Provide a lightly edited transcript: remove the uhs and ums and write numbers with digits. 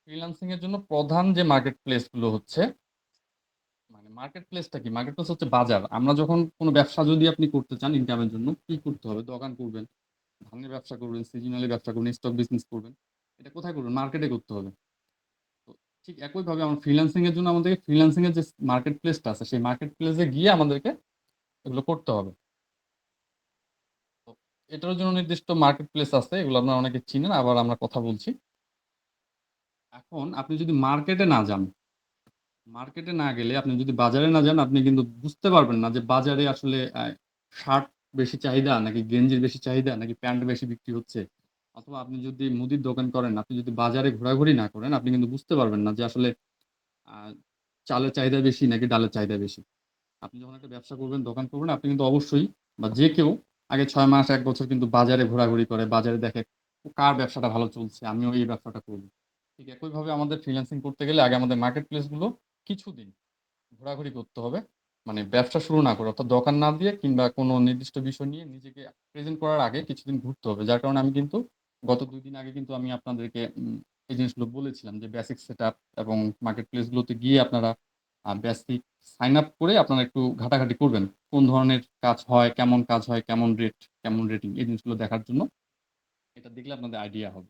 Freelancing এর জন্য প্রধান যে মার্কেট প্লেস গুলো হচ্ছে, মানে মার্কেট প্লেসটা কি? মার্কেট প্লেস হচ্ছে বাজার। আমরা যখন কোনো ব্যবসা যদি আপনি করতে চান ইনকামের জন্য, কি করতে হবে? দোকান করবেন, ধানের ব্যবসা করবেন, সিজনালি ব্যবসা করবেন, স্টক বিজনেস করবেন। এটা কোথায় করবেন? মার্কেটে করতে হবে। তো ঠিক একইভাবে আমার ফ্রিল্যান্সিং এর জন্য আমাদেরকে ফ্রিল্যান্সিং এর যে মার্কেট প্লেসটা আছে, সেই মার্কেট প্লেসে গিয়ে আমাদেরকে এগুলো করতে হবে। তো এটার জন্য নির্দিষ্ট মার্কেট প্লেস আছে, এগুলো আপনারা অনেকে চিনেন, আবার আমরা কথা বলছি। এখন আপনি যদি মার্কেটে না যান, মার্কেটে না গেলে আপনি যদি বাজারে না যান, আপনি কিন্তু বুঝতে পারবেন না যে বাজারে আসলে শার্ট বেশি চাহিদা নাকি গেঞ্জির বেশি চাহিদা নাকি প্যান্ট বেশি বিক্রি হচ্ছে। অথবা আপনি যদি মুদির দোকান করেন, আপনি যদি বাজারে ঘোরাঘুরি না করেন, আপনি কিন্তু বুঝতে পারবেন না যে আসলে আ চালের চাহিদা বেশি নাকি ডালের চাহিদা বেশি। আপনি যখন একটা ব্যবসা করবেন, দোকান করবেন, আপনি কিন্তু অবশ্যই বা যে কেউ আগে ৬ মাস ১ বছর কিন্তু বাজারে ঘোরাঘুরি করে, বাজারে দেখে কার ব্যবসাটা ভালো চলছে, আমিও এই ব্যবসাটা করব। ঠিক একইভাবে আমাদের ফ্রিল্যান্সিং করতে গেলে আগে আমাদের মার্কেট প্লেস গুলো কিছুদিন ঘোরাঘুরি করতে হবে। মানে ব্যবসা শুরু না করে, অর্থাৎ দোকান না দিয়ে কিংবা কোনো নির্দিষ্ট বিষয় নিয়ে নিজেকে প্রেজেন্ট করার আগে কিছুদিন ঘুরতে হবে। যার কারণে আমি কিন্তু গত ২ দিন আগে কিন্তু আমি আপনাদেরকে এই জিনিসগুলো বলেছিলাম যে বেসিক সেটআপ এবং মার্কেট প্লেস গুলোতে গিয়ে আপনারা বেসিক সাইন আপ করে আপনারা একটু ঘাটাঘাটি করবেন। কোন ধরনের কাজ হয়, কেমন কাজ হয়, কেমন রেট, কেমন রেটিং এই জিনিসগুলো দেখার জন্য। এটা দেখলে আপনাদের আইডিয়া হবে।